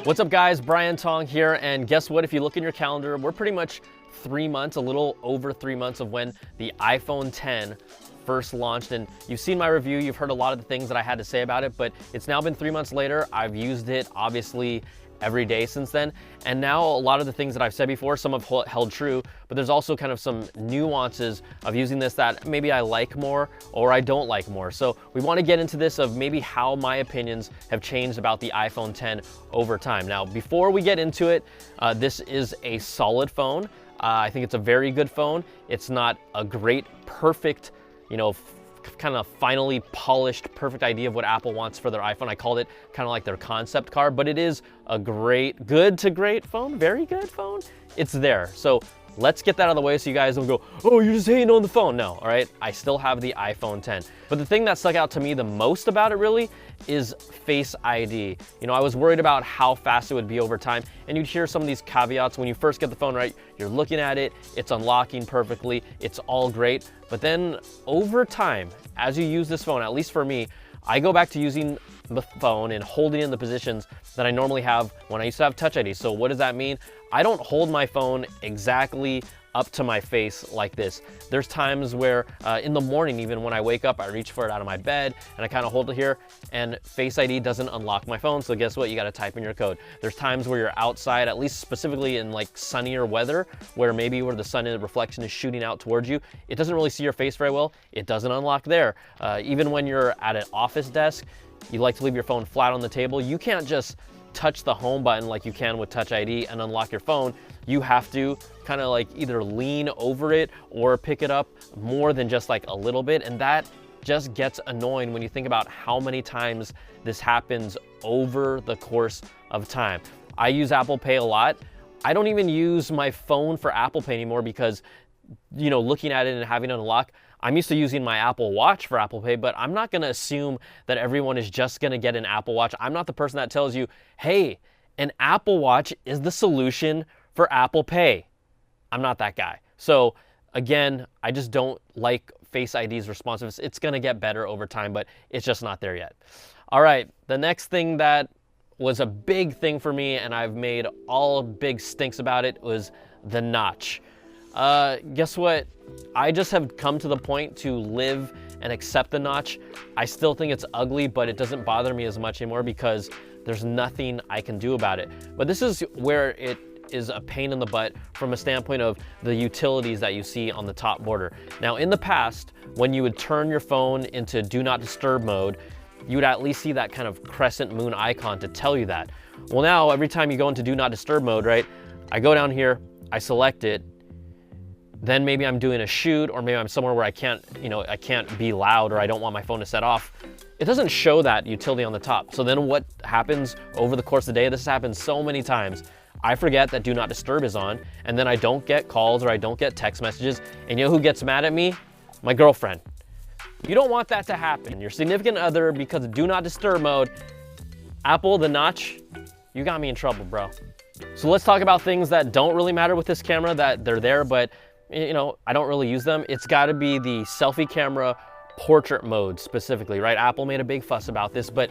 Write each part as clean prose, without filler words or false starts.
What's up guys, Brian Tong here, and guess what? If you look in your calendar, we're pretty much 3 months, a little over 3 months of when the iPhone X first launched, and you've seen my review, you've heard a lot of the things that I had to say about it, but it's now been 3 months later. I've used it obviously every day since then, and now a lot of the things that I've said before, some have held true, but there's also kind of some nuances of using this that maybe I like more or I don't like more. So we want to get into this of maybe how my opinions have changed about the iPhone X over time. Now, before we get into it, this is a solid phone. I think it's a very good phone. It's not a great, perfect, kind of finally polished, perfect idea of what Apple wants for their iPhone. I called it kind of like their concept car, but it is a great, good to great phone, very good phone. It's there. So let's get that out of the way so you guys don't go, oh, you're just hating on the phone. No, all right? I still have the iPhone X. But the thing that stuck out to me the most about it really is Face ID. I was worried about how fast it would be over time, and you'd hear some of these caveats when you first get the phone, right? You're looking at it, it's unlocking perfectly, it's all great. But then over time, as you use this phone, at least for me, I go back to using the phone and holding it in the positions that I normally have when I used to have Touch ID. So what does that mean? I don't hold my phone exactly up to my face like this. There's times where in the morning, even when I wake up, I reach for it out of my bed and I kind of hold it here, and Face ID doesn't unlock my phone. So guess what? You got to type in your code. There's times where you're outside, at least specifically in like sunnier weather, where maybe where the sun reflection is shooting out towards you, it doesn't really see your face very well. It doesn't unlock there. Even when you're at an office desk, you like to leave your phone flat on the table. You can't just touch the home button like you can with Touch ID and unlock your phone. You have to kind of like either lean over it or pick it up more than just like a little bit. And that just gets annoying when you think about how many times this happens over the course of time. I use Apple Pay a lot. I don't even use my phone for Apple Pay anymore because, looking at it and having it unlock, I'm used to using my Apple Watch for Apple Pay, but I'm not gonna assume that everyone is just gonna get an Apple Watch. I'm not the person that tells you, hey, an Apple Watch is the solution for Apple Pay. I'm not that guy. So again, I just don't like Face ID's responsiveness. It's gonna get better over time, but it's just not there yet. All right, the next thing that was a big thing for me, and I've made all big stinks about it, was the notch. Guess what? I just have come to the point to live and accept the notch. I still think it's ugly, but it doesn't bother me as much anymore because there's nothing I can do about it. But this is where it is a pain in the butt from a standpoint of the utilities that you see on the top border. Now, in the past, when you would turn your phone into do not disturb mode, you would at least see that kind of crescent moon icon to tell you that. Well, now every time you go into do not disturb mode, right? I go down here, I select it, then maybe I'm doing a shoot, or maybe I'm somewhere where I can't be loud, or I don't want my phone to set off. It doesn't show that utility on the top. So then what happens over the course of the day? This has happened so many times. I forget that do not disturb is on, and then I don't get calls or I don't get text messages. And you know who gets mad at me? My girlfriend. You don't want that to happen. Your significant other, because of do not disturb mode, Apple, the notch, you got me in trouble, bro. So let's talk about things that don't really matter with this camera, that they're there, but I don't really use them. It's got to be the selfie camera portrait mode specifically, right? Apple made a big fuss about this, but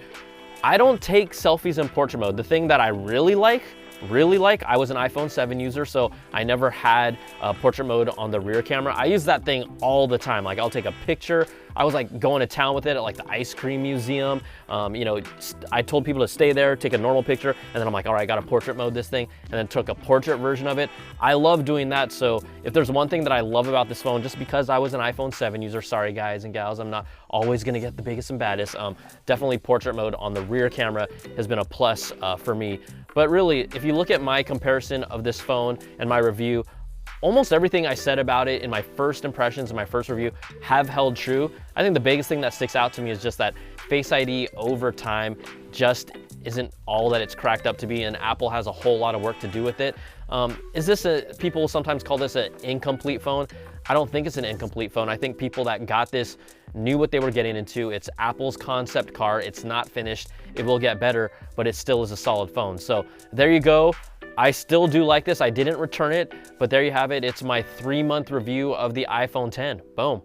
I don't take selfies in portrait mode. The thing that I really like, I was an iPhone 7 user, so I never had portrait mode on the rear camera. I use that thing all the time. Like, I'll take a picture. I was like going to town with it at like the ice cream museum. I told people to stay there, take a normal picture, and then I'm like, all right, I got to portrait mode this thing, and then took a portrait version of it. I love doing that. So if there's one thing that I love about this phone, just because I was an iPhone 7 user, sorry guys and gals, I'm not always gonna get the biggest and baddest. Definitely portrait mode on the rear camera has been a plus for me. But really, if you look at my comparison of this phone and my review, almost everything I said about it in my first impressions and my first review have held true. I think the biggest thing that sticks out to me is just that Face ID over time just isn't all that it's cracked up to be, and Apple has a whole lot of work to do with it. People sometimes call this an incomplete phone. I don't think it's an incomplete phone. I think people that got this knew what they were getting into. It's Apple's concept car. It's not finished. It will get better, but it still is a solid phone. So there you go. I still do like this. I didn't return it, but there you have it. It's my 3-month review of the iPhone X. Boom.